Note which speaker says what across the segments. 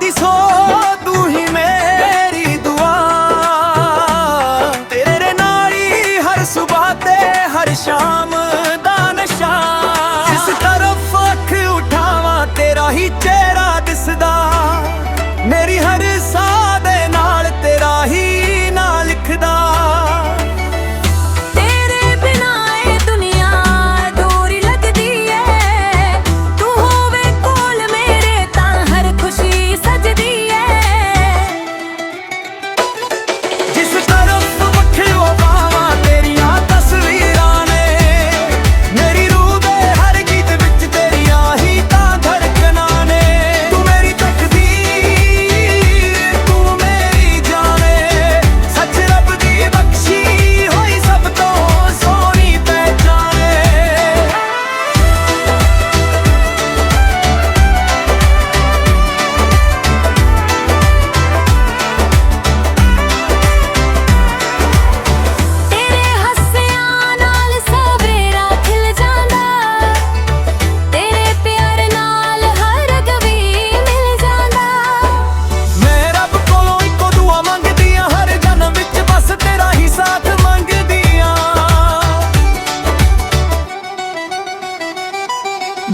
Speaker 1: दी सो तू ही मेरी दुआ, तेरे नाल ही हर सुबह ते हर शाम दा नशा। जिस तरफ अख उठावां तेरा ही चेहरा दिसदा, मेरी हर साह दे नाल तेरा ही ना लिखदा।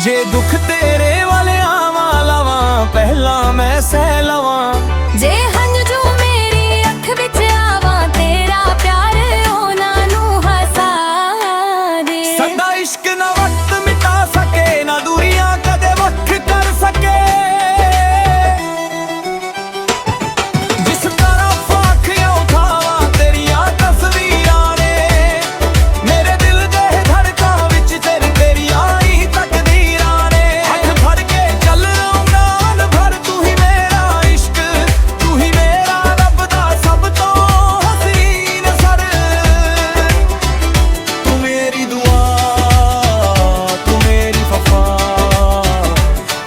Speaker 1: जे दुख तेरे वाले आवा लावा पहला मैं सह लवा,
Speaker 2: जे हंझू मेरी अख विच आवा तेरा प्यार होना नू हसा दे।
Speaker 1: सदा इश्क ना वक्त मिटा सके, ना दूरियां कदे वख कर सके। जिस तरफ अखियां उठावा तेरियां तस्वीरां ने, मेरे दिल दे धड़कां विच तेरियां ही तकदीरां ने। हथ फड़ के चल उमरान भर तू ही मेरा इश्क, तू ही मेरा रब दा सब तो हसीन सर। तू मेरी दुआ, तू मेरी वफा,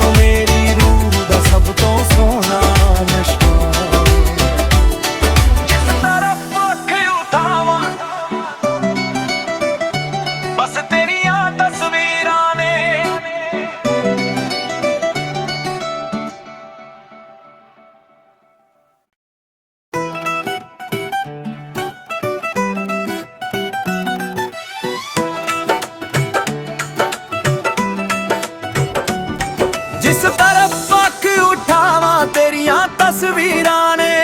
Speaker 1: तू मेरी रूह दा सब तो सोना नशा। जिस तरफ अख उठावां बस तेरियां तस्वीरां ने। जिस तरफ अख उठावां तेरियां तस्वीरां ने,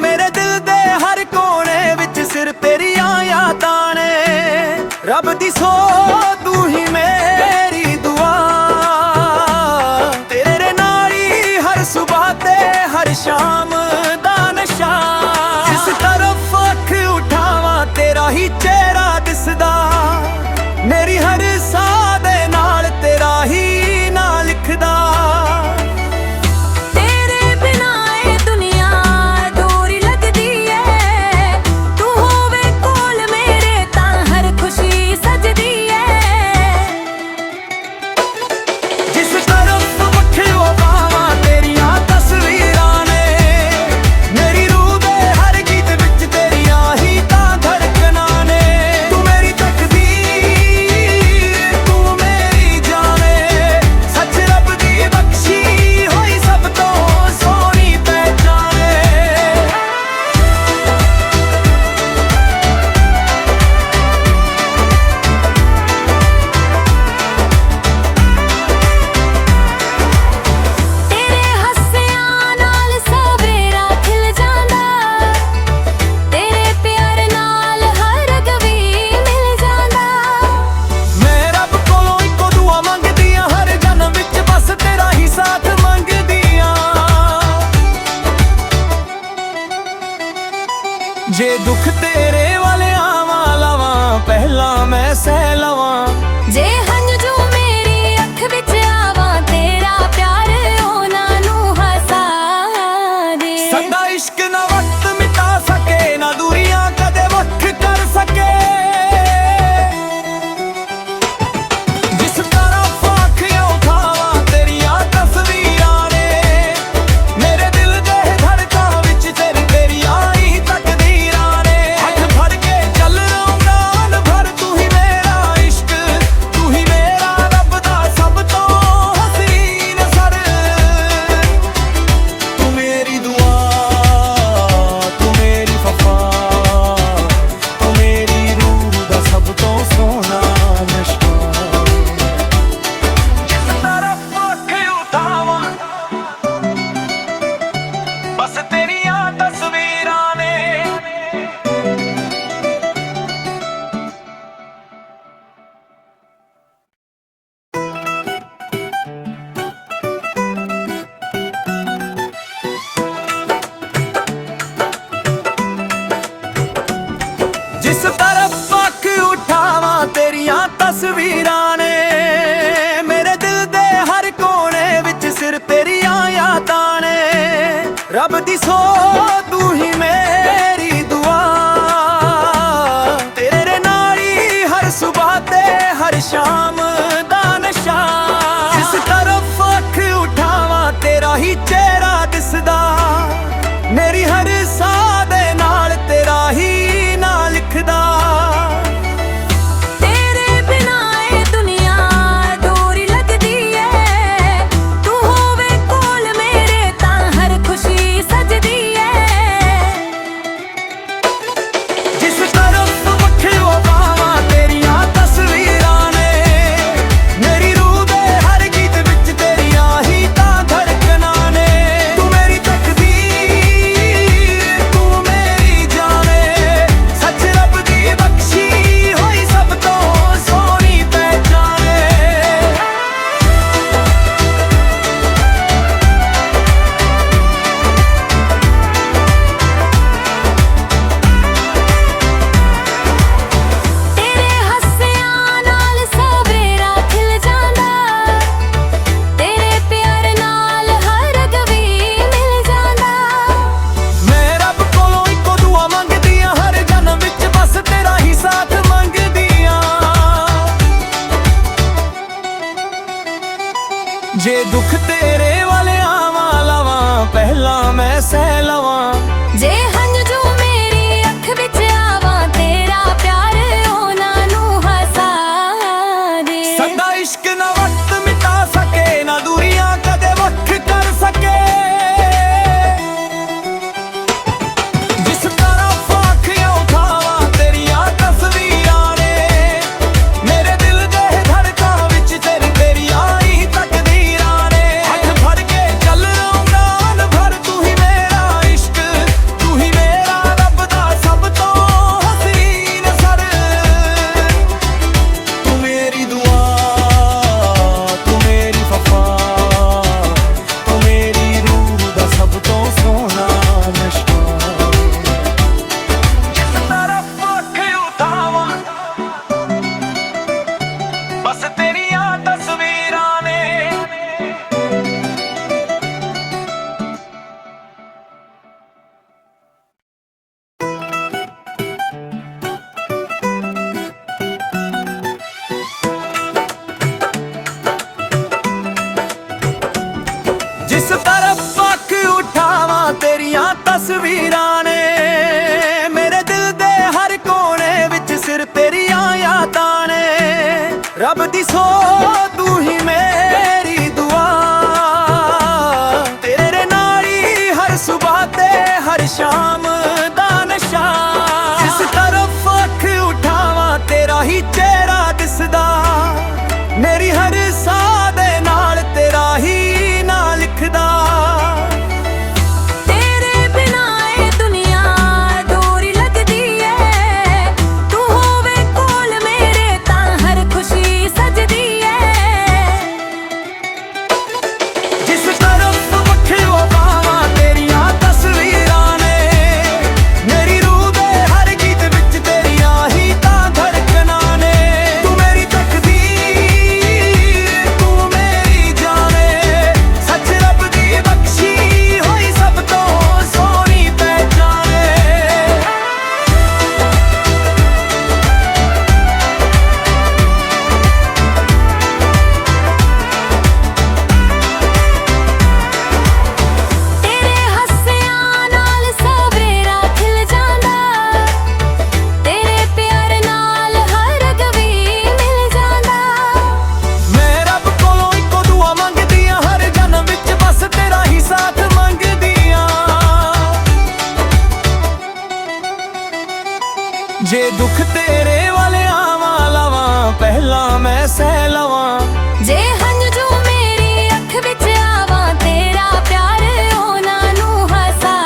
Speaker 1: मेरे दिल दे हर कोने विच सिर्फ तेरियां यादां ने। रब दी सो तू ही मेरी दुआ, तेरे नाल ही हर सुबह ते हर शाम दा नशा। जिस तरफ अख उठावां तेरा ही चेहरा दिसदा, मेरी हर साह दे नाल तेरा ही ना लिखदा।
Speaker 2: तेरे बिना ये दुनिया अधूरी लगदी है, तू होवे कोल मेरे तां हर खुशी सजदी है।
Speaker 1: जिस तरफ वखियो पावां तेरियां तस्वीरां ने, मेरी रूह दे हर गीत विच तेरियां ही तां धड़कनां ने। तू मेरी तकदीर, तू मेरी जाने, सच रब दी बख्शी होई सब तो सोहनी पहचाने।
Speaker 2: तेरे हੱਸਿਆਂ नाल सवेरा खिल जांदा, तेरे प्यार नाल हर गवी मिल जांदा।
Speaker 1: मैं रब कोलों इक्को दुआ मंगदियां, हर जन्म विच बस तेरा ही साथ मंगदियां। जे दुख तेरे वाले आवा लावा पहला मैं सह लवा,
Speaker 2: जे हंझू मेरी अख विच आवा तेरा प्यार होना नू हसा दे।
Speaker 1: सदा इश्क ना वक्त मिटा सके, ना दूरियां कदे वख कर सके। जिस तरफ अखियां उठावां तेरियां तस्वीरां ने, मेरे दिल दे धड़कां विच तेरियां ही तकदीरां ने। हथ फड़ के चल उमरान भर तू ही मेरा इश्क, तू ही ਤਸਵੀਰਾਂ ਨੇ ਮੇਰੇ ਦਿਲ ਦੇ ਹਰ ਕੋਨੇ ਵਿੱਚ ਸਿਰ ਤੇਰੀਆਂ ਯਾਦਾਂ ਨੇ ਰੱਬ ਦੀ ਸੋ ਤੂੰ ਹੀ ਮੇਰੀ ਦੁਆ ਤੇਰੇ ਨਾਲ ਹੀ ਹਰ ਸੁਬਾਹ ਤੇ ਹਰ ਸ਼ਾਮ ਦਾ ਨਸ਼ਾ ਜਿਸ ਤਰਫ ਅੱਖ ਉਠਾਵਾਂ ਤੇਰਾ ਹੀ ਚਿਹਰਾ ਦਿਸਦਾ ਮੇਰੀ ਹਰ ਸਾਹ ਦੇ ਨਾਲ ਤੇਰਾ ਹੀ ਨਾਂ ਲਿਖਦਾ
Speaker 2: ਤੇਰੇ ਬਿਨਾਂ ਇਹ ਦੁਨੀਆ ਅਧੂਰੀ ਲੱਗਦੀ ਏ ਤੂੰ ਹੋਵੇ ਕੋਲ ਮੇਰੇ ਤਾਂ ਹਰ ਖੁਸ਼ੀ ਸਜਦੀ ਏ
Speaker 1: ਜਿਸ ਤਰਫ ਵੱਖਿਓ ਬਾਵਾਂ ਤੇਰੀਆਂ ਤਸਵੀਰਾਂ ਨੇ ਮੇਰੀ ਰੂਹ ਦੇ ਹਰ ਗੀਤ ਵਿੱਚ ਤੇਰੀਆਂ ਹੀ ਤਾਂ ਧੜਕਣਾਂ ਨੇ ਤੂੰ ਮੇਰੀ ਤਕਦੀਰ ਤੂੰ ਮੇਰੀ ਜਾਣੇ ਸੱਚ ਰੱਬ ਦੀ ਬਖਸ਼ੀ ਹੋਈ ਸਭ ਤੋਂ ਸੋਹਣੀ ਪਹਿਚਾਣੇ
Speaker 2: ਤੇਰੇ ਹੱਸਿਆਂ ਨਾਲ ਸਵੇਰਾ ਖਿਲ ਜਾਂਦਾ ਤੇਰੇ ਪਿਆਰ ਨਾਲ ਹਰ ਗਵੀ ਮਿਲ ਜਾਂਦਾ
Speaker 1: ਮੈਂ ਰੱਬ ਕੋਲੋਂ ਇੱਕੋ ਦੁਆ ਮੰਗਦੀ ਆਂ ਹਰ ਜਨਮ ਵਿੱਚ ਬਸ ਤੇਰਾ ਹੀ ਸਾਥ ਮੰਗਦੀ ਆਂ ਜੇ ਦੁੱਖ ਤੇਰੇ ਵਾਲੇ ਆਵਾਂ ਲਾਵਾਂ ਪਹਿਲਾਂ ਮੈਂ ਸਹਿ ਲਵਾਂ
Speaker 2: ਜੇ ਹੰਝੂ ਮੇਰੀ ਅੱਖ ਵਿੱਚ ਆਵਾਂ ਤੇਰਾ ਪਿਆਰ ਉਹਨਾਂ ਨੂੰ ਹਸਾ ਦੇ
Speaker 1: ਸਦਾ ਇਸ਼ਕ ਨਾ ਵਕਤ ਮਿਟਾ ਸਕੇ ਨਾ ਦੂਰੀਆਂ ਕਦੇ ਵੱਖ ਕਰ ਸਕੇ ਜਿਸ ਤਰ੍ਹਾਂ ਅੱਖੀਆਂ ਉਠਾਵਾਂ ਤੇਰੀਆਂ ਤਸਵੀਰਾਂ ਨੇ ਮੇਰੇ ਦਿਲ ਦੇ ਧੜਕਾਂ ਵਿੱਚ ਤੇਰੀਆਂ ਹੀ ਤਕਦੀਰਾਂ ਨੇ ਹੱਥ ਫੜ ਕੇ ਚੱਲ ਉਮਰਾਂ ਭਰ ਤੂੰ ਹੀ ਮੇਰਾ ਇਸ਼ਕ ਤੂੰ ਹੀ ਮੇਰਾ ਰੱਬ ਦਾ ਸਭ ਤੋਂ ਹਸੀਨ ਸਰ ਤੂੰ ਮੇਰੀ ਦੁਆ ਤੂੰ ਮੇਰੀ ਵਫਾ ਤੂੰ ਮੇਰੀ ਰੂਹ ਦਾ ਸਭ ਤੋਂ ਸੋਹਣਾ ਨਸ਼ਾ ਜਿਸ ਤਰਫ ਅੱਖ ਉਠਾਵਾਂ ਬਸ ਤੇਰੀਆਂ ਤਸਵੀਰਾਂ ਨੇ ਜਿਸ ਤਰਫ ਅੱਖ ਉਠਾਵਾਂ ਤੇਰੀਆਂ ਤਸਵੀਰਾਂ ਨੇ ਮੇਰੇ ਦਿਲ ਦੇ ਹਰ ਕੋਨੇ ਵਿੱਚ ਸਿਰ ਤੇਰੀਆਂ ਯਾਦਾਂ ਨੇ ਰੱਬ ਦੀ ਸੋ ਤੂੰ ਹੀ ਮੇਰੀ ਦੁਆ ਤੇਰੇ ਨਾਲ ਹੀ ਹਰ ਸੁਬਾਹ ਤੇ ਹਰ ਸ਼ਾਮ ਦਾ ਨਸ਼ਾ ਜਿਸ ਤਰਫ ਅੱਖ ਉਠਾਵਾਂ ਤੇਰਾ ਹੀ ਚਿਹਰਾ ਦਿਸਦਾ ਮੇਰੀ ਹਰ ਸਾਹ ਦੇ ਨਾਲ ਤੇਰਾ ਹੀ ਨਾਂ ਲਿਖਦਾ
Speaker 2: ਤੇਰੇ ਬਿਨਾਂ ਇਹ ਦੁਨੀਆ ਅਧੂਰੀ ਲੱਗਦੀ ਏ ਤੂੰ ਹੋਵੇ ਕੋਲ ਮੇਰੇ ਤਾਂ ਹਰ ਖੁਸ਼ੀ ਸਜਦੀ ਏ
Speaker 1: ਜਿਸ ਤਰਫ ਵੱਖਿਓ ਬਾਵਾਂ ਤੇਰੀਆਂ ਤਸਵੀਰਾਂ ਨੇ ਮੇਰੀ ਰੂਹ ਦੇ ਹਰ ਗੀਤ ਵਿੱਚ ਤੇਰੀਆਂ ਹੀ ਤਾਂ ਧੜਕਣਾਂ ਨੇ ਤੂੰ ਮੇਰੀ ਤਕਦੀਰ ਤੂੰ ਮੇਰੀ ਜਾਣੇ ਸੱਚ ਰੱਬ ਦੀ ਬਖਸ਼ੀ ਹੋਈ ਸਭ ਤੋਂ ਸੋਹਣੀ ਪਹਿਚਾਣੇ
Speaker 2: ਤੇਰੇ ਹੱਸਿਆਂ ਨਾਲ ਸਵੇਰਾ ਖਿਲ ਜਾਂਦਾ ਤੇਰੇ ਪਿਆਰ ਨਾਲ ਹਰ ਗਵੀ ਮਿਲ ਜਾਂਦਾ
Speaker 1: ਮੈਂ ਰੱਬ ਕੋਲੋਂ ਇੱਕੋ ਦੁਆ ਮੰਗਦੀ ਆਂ ਹਰ ਜਨਮ ਵਿੱਚ ਬਸ ਤੇਰਾ ਹੀ ਸਾਥ ਮੰਗਦੀ ਆਂ ਜੇ ਦੁੱਖ ਤੇਰੇ ਵਾਲੇ ਆਵਾਂ ਲਾਵਾਂ ਪਹਿਲਾਂ ਮੈਂ ਸਹਿ ਲਵਾਂ
Speaker 2: ਜੇ ਹੰਝੂ ਮੇਰੀ ਅੱਖ ਵਿੱਚ ਆਵਾਂ ਤੇਰਾ ਪਿਆਰ ਉਹਨਾਂ ਨੂੰ ਹਸਾ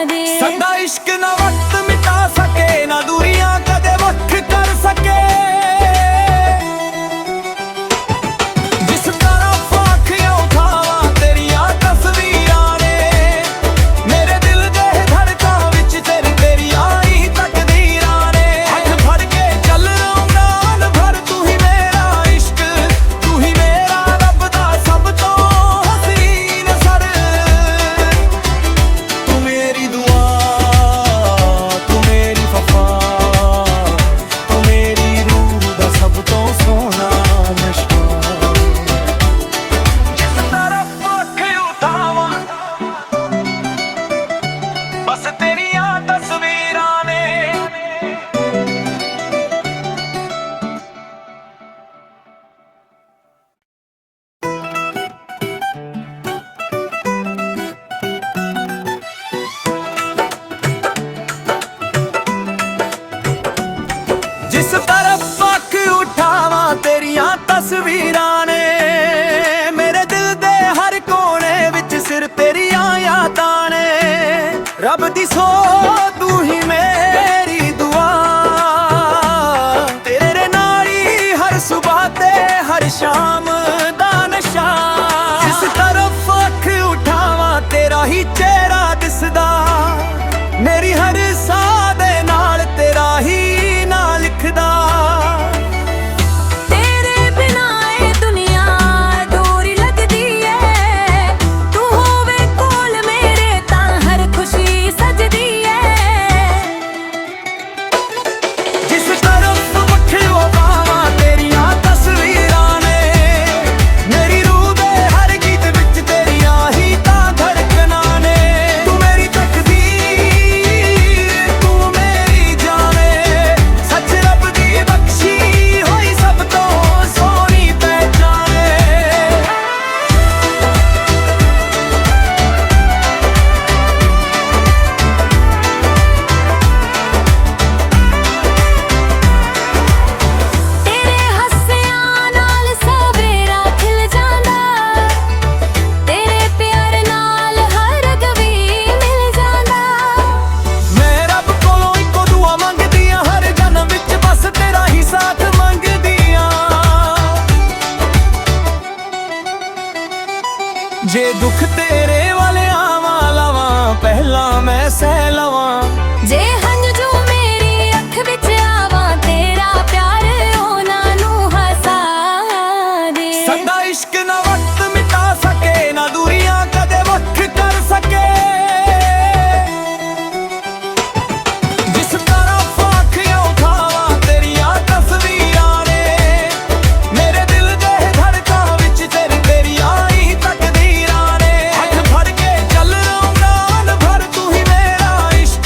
Speaker 2: ਦੇ
Speaker 1: ਸਦਾ ਇਸ਼ਕ ਨਾ ਵਕਤ ਮਿਟਾ ਸਕੇ ਨਾ ਦੂਰੀਆਂ ਕਦੇ ਵੱਖ ਕਰ ਸਕੇ ਜਿਸ ਤਰ੍ਹਾਂ ਅੱਖੀਆਂ ਉਠਾਵਾਂ ਤੇਰੀਆਂ ਤਸਵੀਰਾਂ ਨੇ ਮੇਰੇ ਦਿਲ ਦੇ ਧੜਕਾਂ ਵਿੱਚ ਤੇਰੀਆਂ ਹੀ ਤਕਦੀਰਾਂ ਨੇ ਹੱਥ ਫੜ ਕੇ ਚੱਲ ਉਮਰਾਂ ਭਰ ਤੂੰ ਹੀ ਹਰ ਸ਼ਾਮ ਦਾ ਨਸ਼ਾ। ਜਿਸ ਤਰਫ ਅੱਖ ਉਠਾਵਾਂ ਤੇਰਾ ਹੀ ਚਿਹਰਾ ਦਿਸਦਾ, ਮੇਰੀ ਹਰ ਸਾਹ ਦੇ ਨਾਲ ਤੇਰਾ ਹੀ ਨਾਂ ਲਿਖਦਾ।
Speaker 2: ਤੇਰੇ ਬਿਨਾਂ ਇਹ ਦੁਨੀਆ ਅਧੂਰੀ ਲੱਗਦੀ ਏ, ਤੂੰ ਹੋਵੇ ਕੋਲ ਮੇਰੇ ਤਾਂ ਹਰ ਖੁਸ਼ੀ ਸਜਦੀ ਏ।
Speaker 1: ਜਿਸ ਤਰਫ ਵੱਖਿਓ ਪਾਵਾਂ ਤੇਰੀਆਂ ਤਸਵੀਰਾਂ ਨੇ, ਮੇਰੀ ਰੂਹ ਦੇ ਹਰ ਗੀਤ ਵਿੱਚ ਤੇਰੀਆਂ ਹੀ ਤਾਂ ਧੜਕਣਾਂ ਨੇ। ਤੂੰ ਮੇਰੀ ਤਕਦੀਰ, ਤੂੰ ਮੇਰੀ ਜਾਣੇ, ਸੱਚ ਰੱਬ ਦੀ ਬਖਸ਼ੀ ਹੋਈ ਸਭ ਤੋਂ ਸੋਹਣੀ ਪਹਿਚਾਣੇ।
Speaker 2: ਤੇਰੇ ਹੱਸਿਆਂ ਨਾਲ ਸਵੇਰਾ ਖਿਲ ਜਾਂਦਾ, ਤੇਰੇ ਪਿਆਰ ਨਾਲ ਹਰ ਗਵੀ ਮਿਲ ਜਾਂਦਾ।
Speaker 1: ਮੈਂ ਰੱਬ ਕੋਲੋਂ ਇੱਕੋ ਦੁਆ ਮੰਗਦੀ ਆਂ, ਹਰ ਜਨਮ ਵਿੱਚ ਬਸ ਤੇਰਾ ਹੀ ਸਾਥ ਮੰਗਦੀ ਆਂ। ਜੇ ਦੁੱਖ ਤੇਰੇ ਵਾਲਿਆਂ ਵਾਲਾਵਾਂ, ਪਹਿਲਾਂ ਮੈਂ ਸਹਿ ਲਵਾਂ।
Speaker 2: ਜੇ ਹੰਝੂ ਮੇਰੀ ਅੱਖ ਵਿੱਚ ਆਵਾਂ, ਤੇਰਾ ਪਿਆਰ ਉਹਨਾਂ ਨੂੰ ਹਸਾ ਦੇ।
Speaker 1: ਸਾਡਾ ਇਸ਼ਕ ਨਾ ਵਕਤ ਮਿਟਾ ਸਕੇ, ਨਾ ਦੂਰੀਆਂ ਕਦੇ ਵੱਖ ਕਰ ਸਕੇ। ਜਿਸ ਤਰਫ ਅੱਖੀਆਂ ਉਠਾਵਾਂ ਤੇਰੀਆਂ ਤਸਵੀਰਾਂ ਨੇ, ਮੇਰੇ ਦਿਲ ਦੇ ਧੜਕਾਂ ਵਿੱਚ ਤੇਰੀਆਂ ਹੀ ਤਕਦੀਰਾਂ ਨੇ। ਹੱਥ ਫੜ ਕੇ ਚੱਲ ਉਮਰਾਂ ਭਰ, ਤੂੰ ਹੀ ਮੇਰਾ ਇਸ਼ਕ,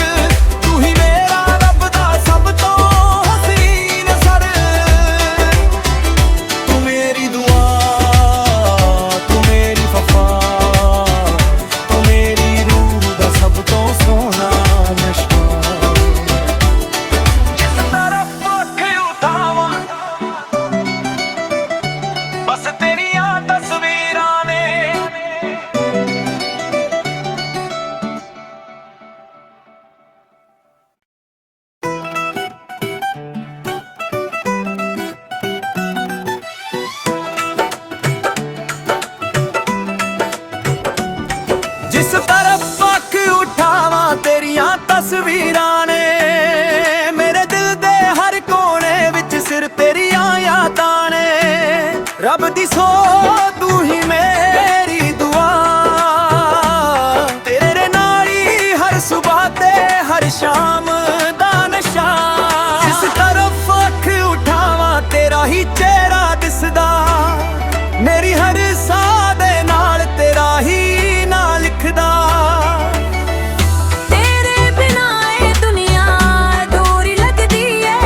Speaker 1: ਤੂੰ ਹੀ ਮੇਰਾ ਰੱਬ ਦਾ ਸਭ ਤੋਂ ਹਸੀਨ ਸਰ। ਤੂੰ ਮੇਰੀ ਦੁਆ, ਤੂੰ ਮੇਰੀ ਵਫਾ, ਤੂੰ ਮੇਰੀ ਰੂਹ ਦਾ ਸਭ ਤੋਂ ਸੋਹਣਾ ਨਸ਼ਾ। ਜਿਸ ਤਰਫ ਅੱਖ ਉਠਾਵਾਂ ਬਸ ਤੇਰੀਆਂ ਤਸਵੀਰਾਂ ਨੇ। ਜਿਸ ਤਰਫ ਅੱਖ ਉਠਾਵਾਂ ਤੇਰੀਆਂ ਤਸਵੀਰਾਂ ਨੇ, ਮੇਰੇ ਦਿਲ ਦੇ ਹਰ ਕੋਨੇ ਵਿੱਚ ਸਿਰ ਤੇਰੀਆਂ ਯਾਦਾਂ ਨੇ। ਰੱਬ ਦੀ ਸੋ ਤੂੰ ਹੀ ਮੇਰੀ ਦੁਆ, ਤੇਰੇ ਨਾਲ ਹੀ ਹਰ ਸੁਬਾਹ ਤੇ ਹਰ ਸ਼ਾਮ ਦਾ ਨਸ਼ਾ। ਜਿਸ ਤਰਫ ਅੱਖ ਉਠਾਵਾਂ ਤੇਰਾ ਹੀ ਚਿਹਰਾ ਦਿਸਦਾ, ਮੇਰੀ ਹਰ ਸਾਹ ਦੇ ਨਾਲ ਤੇਰਾ ਹੀ ਨਾਂ ਲਿਖਦਾ।
Speaker 2: ਤੇਰੇ ਬਿਨਾਂ ਇਹ ਦੁਨੀਆ ਅਧੂਰੀ ਲੱਗਦੀ ਏ,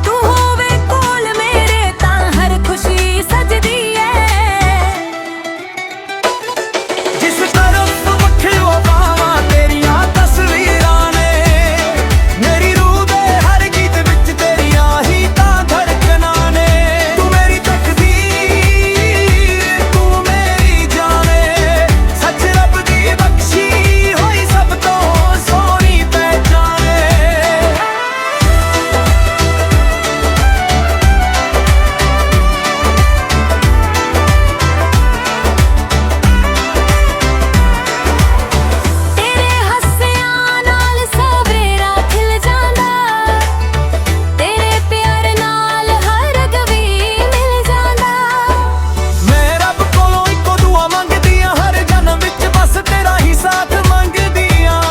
Speaker 2: ਤੂੰ ਹੋਵੇ ਕੋਲ ਮੇਰੇ ਤਾਂ ਹਰ ਖੁਸ਼ੀ ਸਜਦੀ ਏ।
Speaker 1: ਜਿਸ ਤਰਫ ਵੱਖਿਓ ਪਾਵਾਂ ਤੇਰੀਆਂ ਤਸਵੀਰਾਂ ਨੇ, ਮੇਰੀ ਰੂਹ ਦੇ ਹਰ ਗੀਤ ਵਿੱਚ ਤੇਰੀਆਂ ਹੀ ਤਾਂ ਧੜਕਣਾਂ ਨੇ। ਤੂੰ ਮੇਰੀ ਤਕਦੀਰ, ਤੂੰ ਮੇਰੀ ਜਾਣੇ, ਸੱਚ ਰੱਬ ਦੀ ਬਖਸ਼ੀ ਹੋਈ ਸਭ ਤੋਂ ਸੋਹਣੀ ਪਹਿਚਾਣੇ।
Speaker 2: ਤੇਰੇ ਹੱਸਿਆਂ ਨਾਲ ਸਵੇਰਾ ਖਿਲ ਜਾਂਦਾ, ਤੇਰੇ ਪਿਆਰ ਨਾਲ ਹਰ ਗਵੀ ਮਿਲ ਜਾਂਦਾ।
Speaker 1: ਮੈਂ ਰੱਬ ਕੋਲੋਂ ਇੱਕੋ ਦੁਆ ਮੰਗਦੀ ਆਂ, ਹਰ ਜਨਮ ਵਿੱਚ ਬਸ ਤੇਰਾ ਹੀ ਸਾਥ ਮੰਗਦੀ ਆਂ।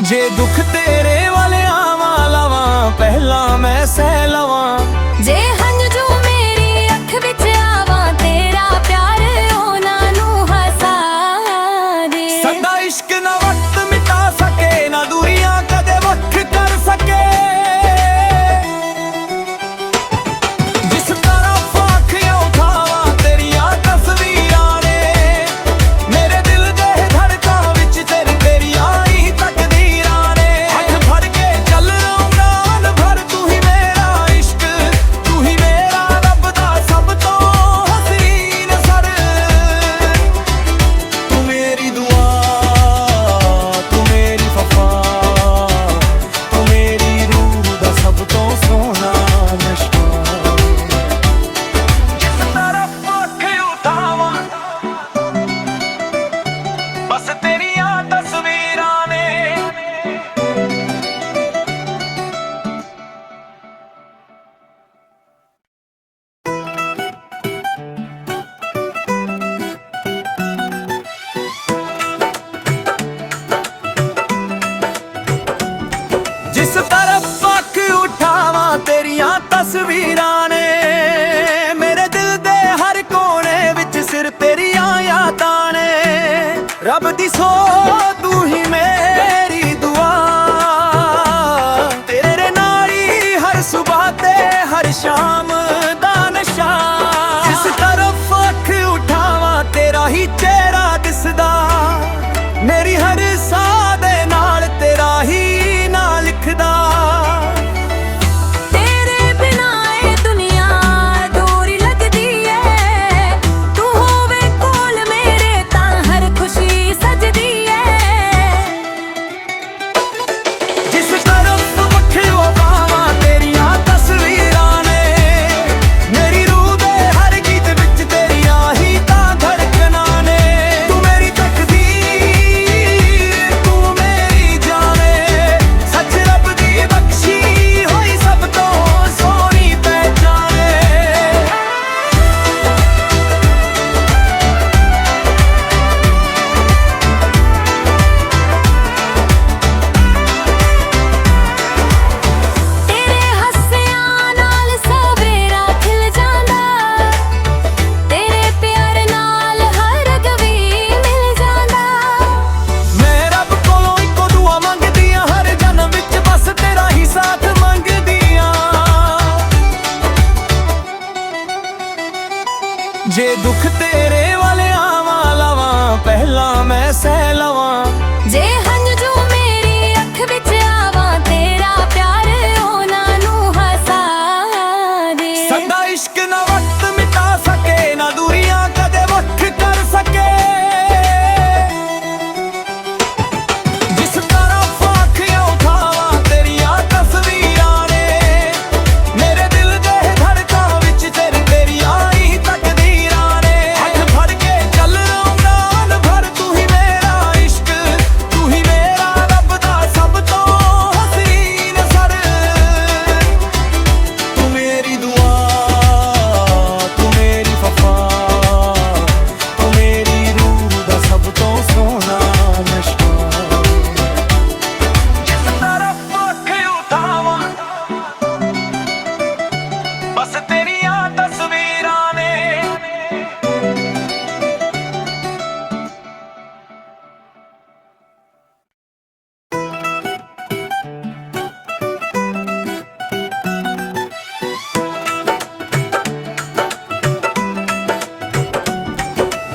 Speaker 1: ਜੇ ਦੁੱਖ ਤੇਰੇ ਵਾਲਿਆਂ ਵਾਲਾਵਾਂ, ਪਹਿਲਾਂ ਮੈਂ ਸਹਿ ਲਵਾਂ।
Speaker 2: ਜੇ ਹੰਝੂ ਮੇਰੀ ਅੱਖ ਵਿੱਚ ਆਵਾਂ, ਤੇਰਾ ਪਿਆਰ ਉਹਨਾਂ ਨੂੰ ਹਸਾ ਦੇ।
Speaker 1: ਸਾਡਾ ਇਸ਼ਕ ਨਾ ਵਕਤ ਮਿਟਾ ਸਕੇ, ਨਾ ਦੂਰੀਆਂ ਕਦੇ ਵੱਖ ਕਰ ਸਕੇ। ਜਿਸ ਤਰਫ ਅੱਖੀਆਂ ਉਠਾਵਾਂ ਤੇਰੀਆਂ ਤਸਵੀਰਾਂ ਨੇ, ਮੇਰੇ ਦਿਲ ਦੇ ਧੜਕਾਂ ਵਿੱਚ ਤੇਰੀਆਂ ਹੀ ਤਕਦੀਰਾਂ ਨੇ। ਹੱਥ ਫੜ ਕੇ ਚੱਲ ਉਮਰਾਂ ਭਰ, ਤੂੰ ਹੀ ਮੇਰਾ ਜਿਸ ਤਰਫ ਅੱਖ ਉਠਾਵਾਂ ਤੇਰੀਆਂ ਤਸਵੀਰਾਂ ਨੇ ਮੇਰੇ ਦਿਲ ਦੇ ਹਰ ਕੋਨੇ ਵਿੱਚ ਸਿਰ ਤੇਰੀਆਂ ਯਾਦਾਂ ਨੇ ਰੱਬ ਦੀ ਸੋ ਤੂੰ ਹੀ ਮੇਰੀ ਦੁਆ ਤੇਰੇ ਨਾਲ ਹੀ ਹਰ ਸੁਬਾਹ ਤੇ ਹਰ ਸ਼ਾਮ ਦਾ ਨਸ਼ਾ ਜਿਸ ਤਰਫ ਅੱਖ ਉਠਾਵਾਂ ਤੇਰਾ ਹੀ ਚਿਹਰਾ ਦਿਸਦਾ ਮੇਰੀ ਹਰ ਸਾਹ ਦੇ ਨਾਲ ਤੇਰਾ ਹੀ ਨਾਂ ਲਿਖਦਾ
Speaker 2: ਤੇਰੇ ਬਿਨਾਂ ਇਹ ਦੁਨੀਆ ਅਧੂਰੀ ਲੱਗਦੀ ਏ ਤੂੰ ਹੋਵੇ ਕੋਲ ਮੇਰੇ ਤਾਂ ਹਰ ਖੁਸ਼ੀ ਸਜਦੀ ਏ
Speaker 1: ਜਿਸ ਤਰਫ ਵੱਖਿਓ ਪਾਵਾਂ ਤੇਰੀਆਂ ਤਸਵੀਰਾਂ ਨੇ ਮੇਰੀ ਰੂਹ ਦੇ ਹਰ ਗੀਤ ਵਿੱਚ ਤੇਰੀਆਂ ਹੀ ਤਾਂ ਧੜਕਣਾਂ ਨੇ ਤੂੰ ਮੇਰੀ ਤਕਦੀਰ ਤੂੰ ਮੇਰੀ ਜਾਣੇ ਸੱਚ ਰੱਬ ਦੀ ਬਖਸ਼ੀ ਹੋਈ ਸਭ ਤੋਂ ਸੋਹਣੀ ਪਹਿਚਾਣੇ
Speaker 2: ਤੇਰੇ ਹੱਸਿਆਂ ਨਾਲ ਸਵੇਰਾ ਖਿਲ ਜਾਂਦਾ ਤੇਰੇ ਪਿਆਰ ਨਾਲ ਹਰ ਗਵੀ ਮਿਲ ਜਾਂਦਾ
Speaker 1: ਮੈਂ ਰੱਬ ਕੋਲੋਂ ਇੱਕੋ ਦੁਆ ਮੰਗਦੀ ਆਂ ਹਰ ਜਨਮ ਵਿੱਚ ਬਸ ਤੇਰਾ ਹੀ ਸਾਥ ਮੰਗਦੀ ਆਂ ਜੇ ਦੁੱਖ ਤੇਰੇ ਵਾਲੇ ਆਵਾਂ ਲਾਵਾਂ ਪਹਿਲਾਂ ਮੈਂ ਸਹਿ ਲਵਾਂ
Speaker 2: ਜੇ ਹੰਝੂ ਮੇਰੀ ਅੱਖ ਵਿੱਚ ਆਵਾਂ ਤੇਰਾ ਪਿਆਰ ਉਹਨਾਂ ਨੂੰ ਹਸਾ ਦੇ
Speaker 1: ਸਾਡਾ ਇਸ਼ਕ ਨਾ ਵਕਤ ਮਿਟਾ ਸਕੇ ਨਾ ਦੂਰੀਆਂ ਕਦੇ ਵੱਖ ਕਰ ਸਕੇ ਜਿਸ ਤਰਫ ਅੱਖੀਆਂ ਉਠਾਵਾਂ ਤੇਰੀਆਂ ਤਸਵੀਰਾਂ ਨੇ ਮੇਰੇ ਦਿਲ ਦੇ ਧੜਕਾਂ ਵਿੱਚ ਤੇਰੀਆਂ ਹੀ ਤਕਦੀਰਾਂ ਨੇ ਹੱਥ ਫੜ ਕੇ ਚੱਲ ਰੌਂਦਾਨ ਭਰ ਤੂੰ ਹੀ ਮੇਰਾ ਇਸ਼ਕ ਤੂੰ ਹੀ ਮੇਰਾ ਰੱਬ ਦਾ ਸਭ ਤੋਂ ਹਸੀਨ ਸਰ ਤੂੰ ਮੇਰੀ ਦੁਆ ਤੂੰ ਮੇਰੀ ਵਫਾ ਤੂੰ ਮੇਰੀ ਰੂਹ ਦਾ ਸਭ ਤੋਂ ਸੋਹਣਾ ਨਸ਼ਾ ਜਿਸ ਤਰਫ ਅੱਖ ਉਠਾਵਾਂ ਬਸ ਤੇਰੀਆਂ ਤਸਵੀਰਾਂ ਨੇ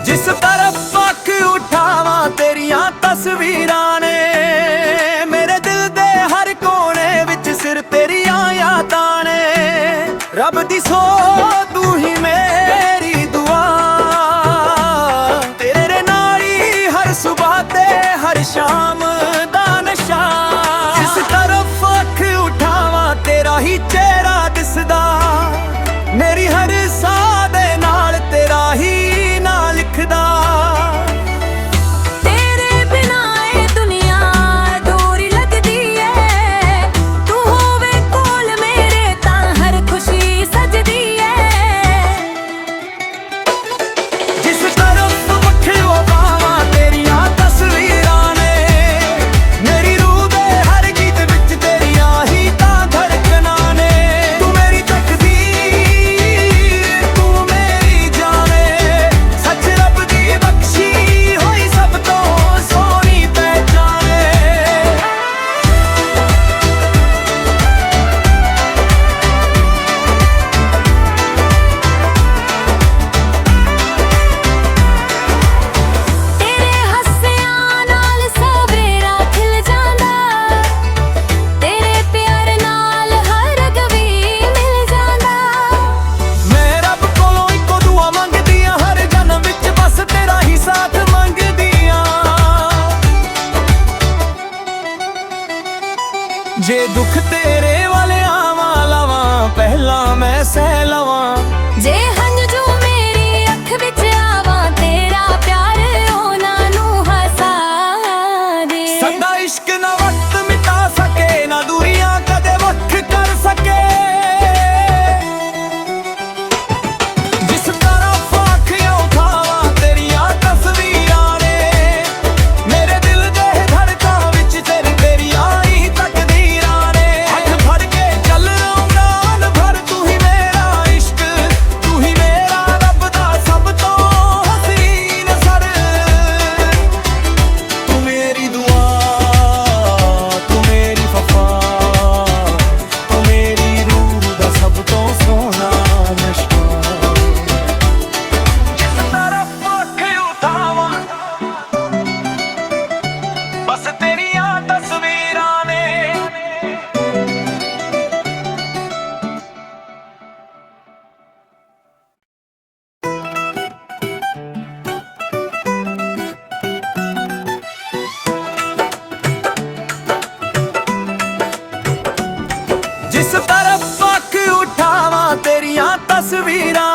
Speaker 1: ਜਿਸ ਤਰਫ ਅੱਖ ਉਠਾਵਾਂ ਤੇਰੀਆਂ ਤਸਵੀਰਾਂ ਨੇ ਮੇਰੇ ਦਿਲ ਦੇ ਹਰ ਕੋਨੇ ਵਿੱਚ ਸਿਰ ਤੇਰੀਆਂ ਯਾਦਾਂ ਨੇ ਰੱਬ ਦੀ ਸੋ ਤੂੰ ਹੀ ਮੇਰੀ ਦੁਆ ਤੇਰੇ ਨਾਲ ਹੀ ਹਰ ਸੁਬਾਹ ਤੇ ਹਰ ਸ਼ਾਮ ਦਾ ਨਸ਼ਾ ਜਿਸ ਤਰਫ ਅੱਖ ਉਠਾਵਾਂ ਤੇਰਾ ਹੀ ਚਿਹਰਾ ਦਿਸਦਾ ਮੇਰੀ ਹਰ ਸਾਹ ਦੇ ਨਾਲ ਤੇਰਾ ਹੀ ਨਾਂ ਲਿਖਦਾ
Speaker 2: ਤੇਰੇ ਬਿਨਾਂ ਇਹ ਦੁਨੀਆ ਅਧੂਰੀ ਲੱਗਦੀ ਏ ਤੂੰ ਹੋਵੇ ਕੋਲ ਮੇਰੇ ਤਾਂ ਹਰ ਖੁਸ਼ੀ ਸਜਦੀ ਏ
Speaker 1: ਜਿਸ ਤਰਫ ਵੱਖਿਓ ਪਾਵਾਂ ਤੇਰੀਆਂ ਤਸਵੀਰਾਂ ਨੇ ਮੇਰੀ ਰੂਹ ਦੇ ਹਰ ਗੀਤ ਵਿੱਚ ਤੇਰੀਆਂ ਹੀ ਤਾਂ ਧੜਕਣਾਂ ਨੇ ਤੂੰ ਮੇਰੀ ਤਕਦੀਰ ਤੂੰ ਮੇਰੀ ਜਾਣੇ ਸੱਚ ਰੱਬ ਦੀ ਬਖਸ਼ੀ ਹੋਈ ਸਭ ਤੋਂ ਸੋਹਣੀ ਪਹਿਚਾਣੇ
Speaker 2: ਤੇਰੇ ਹੱਸਿਆਂ ਨਾਲ ਸਵੇਰਾ ਖਿਲ ਜਾਂਦਾ ਤੇਰੇ ਪਿਆਰ ਨਾਲ ਹਰ ਗਵੀ ਮਿਲ ਜਾਂਦਾ
Speaker 1: ਮੈਂ ਰੱਬ ਕੋਲੋਂ ਇੱਕੋ ਦੁਆ ਮੰਗਦੀ ਆਂ ਹਰ ਜਨਮ ਵਿੱਚ ਬਸ ਤੇਰਾ ਹੀ ਸਾਥ ਮੰਗਦੀ ਆਂ ਜੇ ਦੁੱਖ ਤੇਰੇ ਵਾਲੇ ਆਵਾਂ ਲਾਵਾਂ ਪਹਿਲਾਂ ਮੈਂ ਸਹਿ ਲਵਾਂ
Speaker 2: ਜੇ ਹੰਝੂ ਮੇਰੀ ਅੱਖ ਵਿੱਚ ਆਵਾਂ ਤੇਰਾ ਪਿਆਰ ਉਹਨਾਂ ਨੂੰ ਹਸਾ ਦੇ
Speaker 1: ਸਾਡਾ ਇਸ਼ਕ ਨਾ ਵਕਤ ਮਿਟਾ ਸਕੇ ਨਾ ਦੂਰੀਆਂ ਕਦੇ ਵੱਖ ਕਰ ਸਕੇ ਜਿਸ ਤਰਫ ਅੱਖੀਆਂ ਉਠਾਵਾਂ ਤੇਰੀਆਂ ਤਸਵੀਰਾਂ ਨੇ ਮੇਰੇ ਦਿਲ ਦੇ ਧੜਕਾਂ ਵਿੱਚ ਤੇਰੀਆਂ ਹੀ ਤਕਦੀਰਾਂ ਨੇ ਜਿਸ ਤਰਫ ਅੱਖ ਉਠਾਵਾਂ ਤੇਰੀਆਂ ਤਸਵੀਰਾਂ